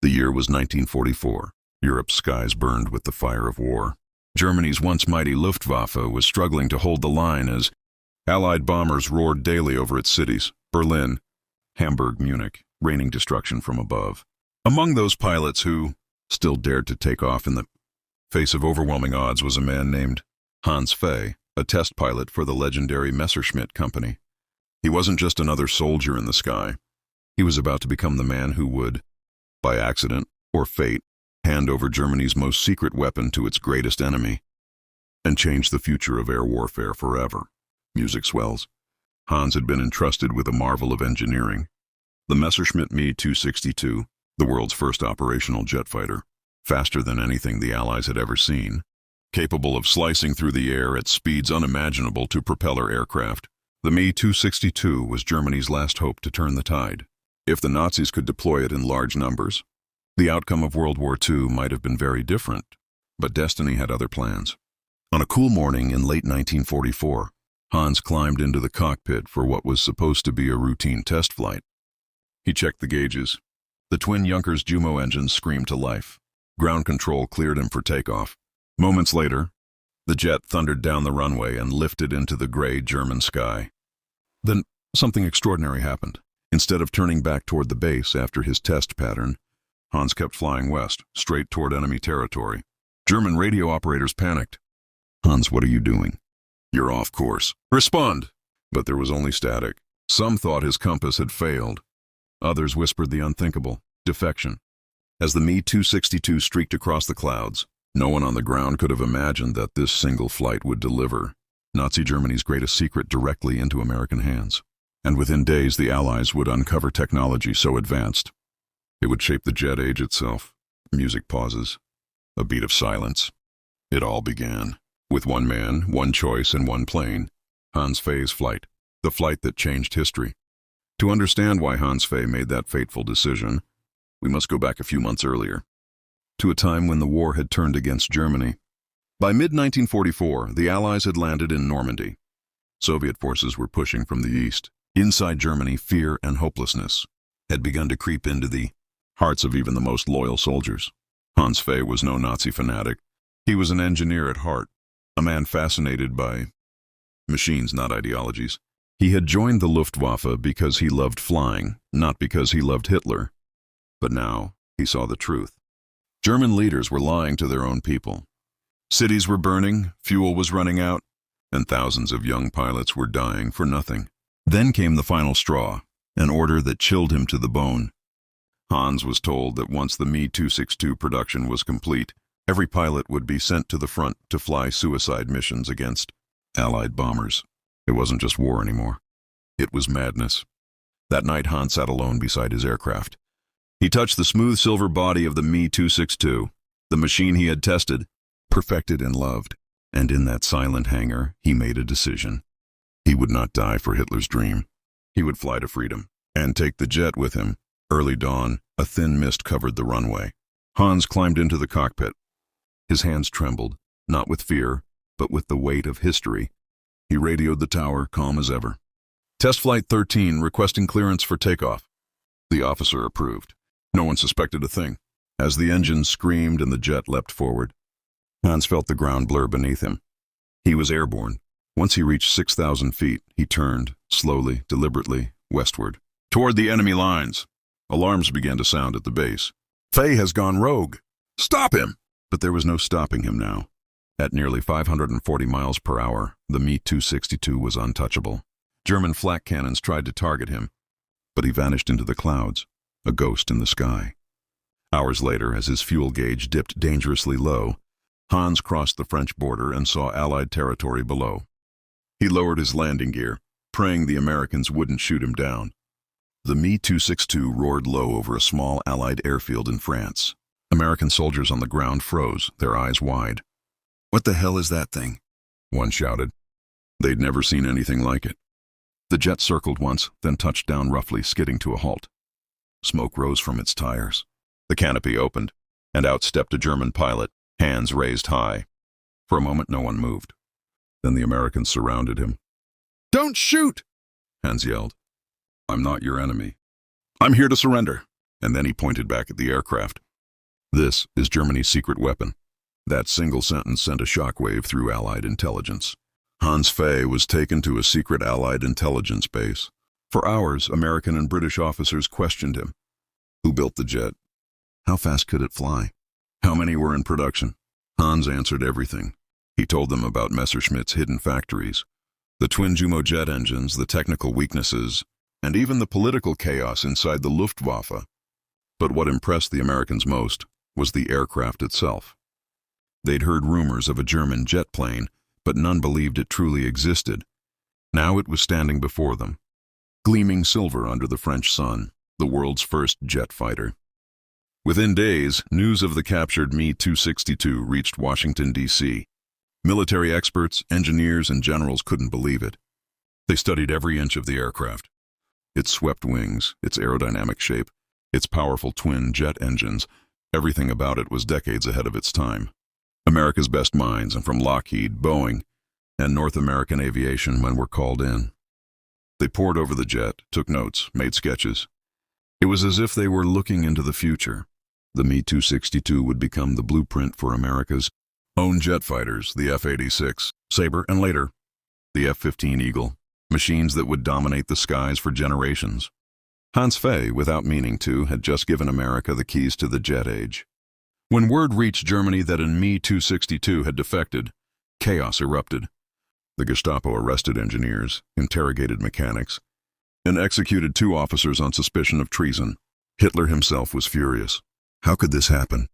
The year was 1944. Europe's skies burned with the fire of war. Germany's once mighty Luftwaffe was struggling to hold the line as Allied bombers roared daily over its cities, Berlin, Hamburg, Munich, raining destruction from above. Among those pilots who still dared to take off in the face of overwhelming odds was a man named Hans Fay, a test pilot for the legendary Messerschmitt Company. He wasn't just another soldier in the sky. He was about to become the man who would, by accident or fate, hand over Germany's most secret weapon to its greatest enemy and change the future of air warfare forever. Music swells. Hans had been entrusted with a marvel of engineering. The Messerschmitt Me 262, the world's first operational jet fighter, faster than anything the Allies had ever seen, capable of slicing through the air at speeds unimaginable to propeller aircraft. The Me 262 was Germany's last hope to turn the tide. If the Nazis could deploy it in large numbers, the outcome of World War II might have been very different, but destiny had other plans. On a cool morning in late 1944, Hans climbed into the cockpit for what was supposed to be a routine test flight. He checked the gauges. The twin Junkers Jumo engines screamed to life. Ground control cleared him for takeoff. Moments later, the jet thundered down the runway and lifted into the gray German sky. Then something extraordinary happened. Instead of turning back toward the base after his test pattern, Hans kept flying west, straight toward enemy territory. German radio operators panicked. "Hans, what are you doing?" "You're off course. Respond!" But there was only static. Some thought his compass had failed. Others whispered the unthinkable, defection. As the Me 262 streaked across the clouds, no one on the ground could have imagined that this single flight would deliver Nazi Germany's greatest secret directly into American hands. And within days, the Allies would uncover technology so advanced, it would shape the jet age itself. Music pauses. A beat of silence. It all began with one man, one choice, and one plane. Hans Fay's flight. The flight that changed history. To understand why Hans Fay made that fateful decision, we must go back a few months earlier, to a time when the war had turned against Germany. By mid-1944, the Allies had landed in Normandy. Soviet forces were pushing from the east. Inside Germany, fear and hopelessness had begun to creep into the hearts of even the most loyal soldiers. Hans Fay was no Nazi fanatic. He was an engineer at heart, a man fascinated by machines, not ideologies. He had joined the Luftwaffe because he loved flying, not because he loved Hitler. But now he saw the truth. German leaders were lying to their own people. Cities were burning, fuel was running out, and thousands of young pilots were dying for nothing. Then came the final straw, an order that chilled him to the bone. Hans was told that once the Me 262 production was complete, every pilot would be sent to the front to fly suicide missions against Allied bombers. It wasn't just war anymore. It was madness. That night, Hans sat alone beside his aircraft. He touched the smooth silver body of the Me 262, the machine he had tested, perfected, and loved. And in that silent hangar, he made a decision. He would not die for Hitler's dream. He would fly to freedom and take the jet with him. Early dawn, a thin mist covered the runway. Hans climbed into the cockpit. His hands trembled, not with fear, but with the weight of history. He radioed the tower, calm as ever. "Test Flight 13, requesting clearance for takeoff." The officer approved. No one suspected a thing. As the engine screamed and the jet leapt forward, Hans felt the ground blur beneath him. He was airborne. Once he reached 6,000 feet, he turned, slowly, deliberately, westward, toward the enemy lines. Alarms began to sound at the base. "Fay has gone rogue. Stop him!" But there was no stopping him now. At nearly 540 miles per hour, the Me 262 was untouchable. German flak cannons tried to target him, but he vanished into the clouds, a ghost in the sky. Hours later, as his fuel gauge dipped dangerously low, Hans crossed the French border and saw Allied territory below. He lowered his landing gear, praying the Americans wouldn't shoot him down. The Me 262 roared low over a small Allied airfield in France. American soldiers on the ground froze, their eyes wide. "What the hell is that thing?" one shouted. They'd never seen anything like it. The jet circled once, then touched down roughly, skidding to a halt. Smoke rose from its tires. The canopy opened, and out stepped a German pilot, hands raised high. For a moment, no one moved. Then the Americans surrounded him. "Don't shoot!" Hans yelled. "I'm not your enemy. I'm here to surrender." And then he pointed back at the aircraft. This is Germany's secret weapon. That single sentence sent a shockwave through Allied intelligence. Hans Fay was taken to a secret Allied intelligence base. For hours, American and British officers questioned him. Who built the jet? How fast could it fly? How many were in production? Hans answered everything. He told them about Messerschmitt's hidden factories, the twin Jumo jet engines, the technical weaknesses, and even the political chaos inside the Luftwaffe. But what impressed the Americans most was the aircraft itself. They'd heard rumors of a German jet plane, but none believed it truly existed. Now it was standing before them, gleaming silver under the French sun, the world's first jet fighter. Within days, news of the captured Me-262 reached Washington, D.C. Military experts, engineers, and generals couldn't believe it. They studied every inch of the aircraft. Its swept wings, its aerodynamic shape, its powerful twin jet engines, everything about it was decades ahead of its time. America's best minds, and from Lockheed, Boeing, and North American Aviation men were called in. They pored over the jet, took notes, made sketches. It was as if they were looking into the future. The Me-262 would become the blueprint for America's own jet fighters, the F-86, Sabre, and later, the F-15 Eagle, machines that would dominate the skies for generations. Hans Fay, without meaning to, had just given America the keys to the jet age. When word reached Germany that a Me-262 had defected, chaos erupted. The Gestapo arrested engineers, interrogated mechanics, and executed 2 officers on suspicion of treason. Hitler himself was furious. How could this happen?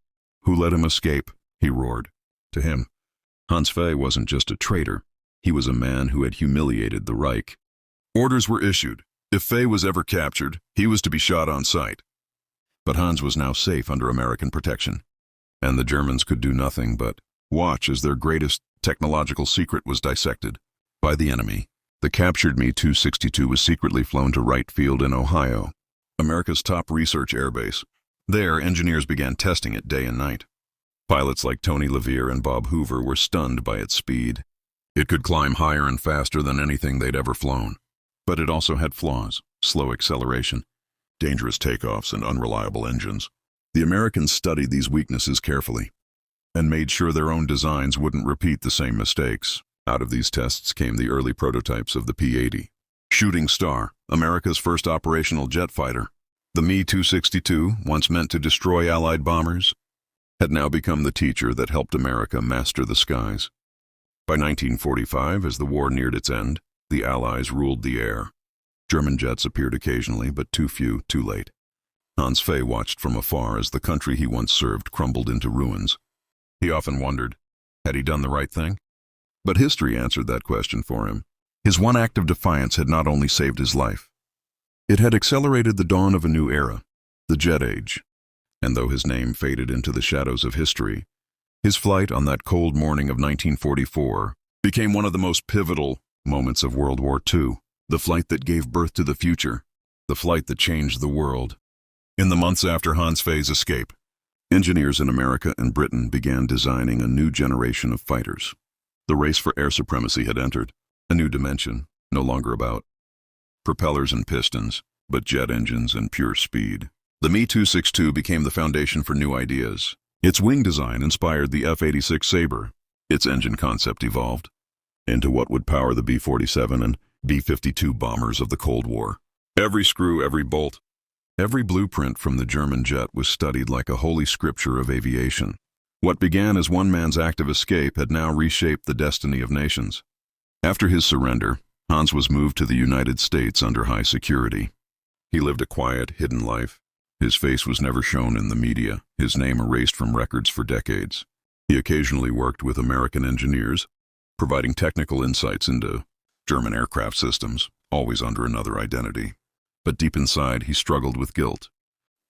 Who let him escape? He roared. To him, Hans Fay wasn't just a traitor. He was a man who had humiliated the Reich. Orders were issued. If Fay was ever captured, he was to be shot on sight. But Hans was now safe under American protection, and the Germans could do nothing but watch as their greatest technological secret was dissected by the enemy. The captured Me-262 was secretly flown to Wright Field in Ohio, America's top research airbase. There, engineers began testing it day and night. Pilots like Tony LaVere and Bob Hoover were stunned by its speed. It could climb higher and faster than anything they'd ever flown. But it also had flaws: slow acceleration, dangerous takeoffs, and unreliable engines. The Americans studied these weaknesses carefully and made sure their own designs wouldn't repeat the same mistakes. Out of these tests came the early prototypes of the P-80. Shooting Star, America's first operational jet fighter. The Me-262, once meant to destroy Allied bombers, had now become the teacher that helped America master the skies. By 1945, as the war neared its end, the Allies ruled the air. German jets appeared occasionally, but too few, too late. Hans Fay watched from afar as the country he once served crumbled into ruins. He often wondered, had he done the right thing? But history answered that question for him. His one act of defiance had not only saved his life, it had accelerated the dawn of a new era, the jet age. And though his name faded into the shadows of history, his flight on that cold morning of 1944 became one of the most pivotal moments of World War II, the flight that gave birth to the future, the flight that changed the world. In the months after Hans Fay's escape, engineers in America and Britain began designing a new generation of fighters. The race for air supremacy had entered a new dimension, no longer about propellers and pistons, but jet engines and pure speed. The Me-262 became the foundation for new ideas. Its wing design inspired the F-86 Sabre. Its engine concept evolved into what would power the B-47 and B-52 bombers of the Cold War. Every screw, every bolt, every blueprint from the German jet was studied like a holy scripture of aviation. What began as one man's act of escape had now reshaped the destiny of nations. After his surrender, Hans was moved to the United States under high security. He lived a quiet, hidden life. His face was never shown in the media, his name erased from records for decades. He occasionally worked with American engineers, providing technical insights into German aircraft systems, always under another identity. But deep inside, he struggled with guilt.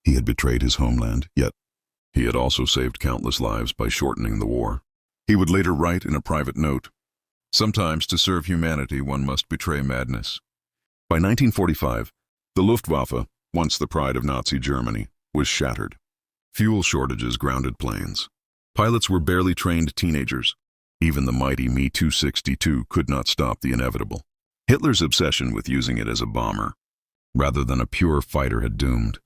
He had betrayed his homeland, yet he had also saved countless lives by shortening the war. He would later write in a private note, "Sometimes to serve humanity one must betray madness." By 1945, the Luftwaffe, once the pride of Nazi Germany, was shattered. Fuel shortages grounded planes. Pilots were barely trained teenagers. Even the mighty Me-262 could not stop the inevitable. Hitler's obsession with using it as a bomber, rather than a pure fighter, had doomed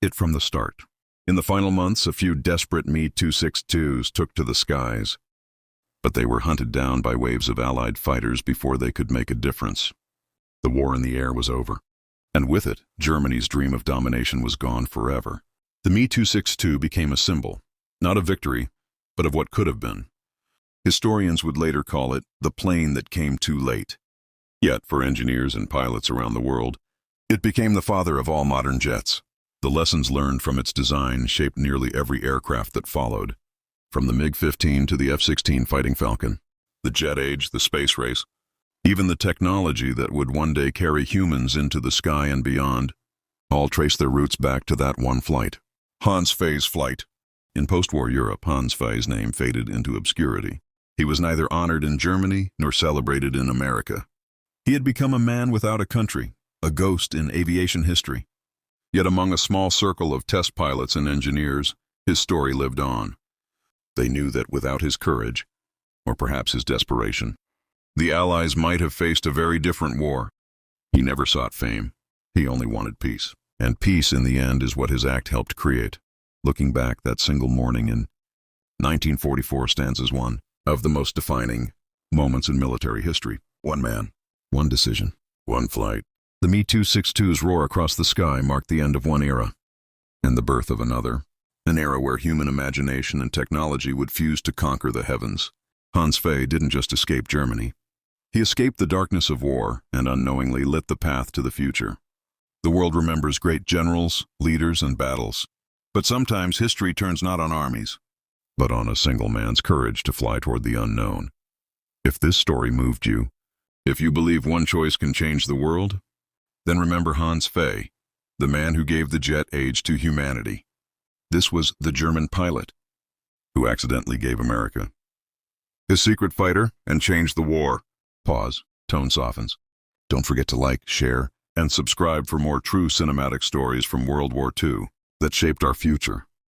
it from the start. In the final months, a few desperate Me-262s took to the skies, but they were hunted down by waves of Allied fighters before they could make a difference. The war in the air was over, and with it, Germany's dream of domination was gone forever. The Me-262 became a symbol, not of victory, but of what could have been. Historians would later call it the plane that came too late. Yet, for engineers and pilots around the world, it became the father of all modern jets. The lessons learned from its design shaped nearly every aircraft that followed, from the MiG-15 to the F-16 Fighting Falcon, the jet age, the space race, even the technology that would one day carry humans into the sky and beyond, all trace their roots back to that one flight. Hans Fay's flight. In post-war Europe, Hans Fay's name faded into obscurity. He was neither honored in Germany nor celebrated in America. He had become a man without a country, a ghost in aviation history. Yet among a small circle of test pilots and engineers, his story lived on. They knew that without his courage, or perhaps his desperation, the Allies might have faced a very different war. He never sought fame. He only wanted peace. And peace, in the end, is what his act helped create. Looking back, that single morning in 1944 stands as one of the most defining moments in military history. One man, one decision, one flight. The Me-262's roar across the sky marked the end of one era and the birth of another, an era where human imagination and technology would fuse to conquer the heavens. Hans Fay didn't just escape Germany. He escaped the darkness of war and unknowingly lit the path to the future. The world remembers great generals, leaders, and battles. But sometimes history turns not on armies, but on a single man's courage to fly toward the unknown. If this story moved you, if you believe one choice can change the world, then remember Hans Fay, the man who gave the jet age to humanity. This was the German pilot who accidentally gave America his secret fighter and changed the war. Pause. Tone softens. Don't forget to like, share, and subscribe for more true cinematic stories from World War II that shaped our future.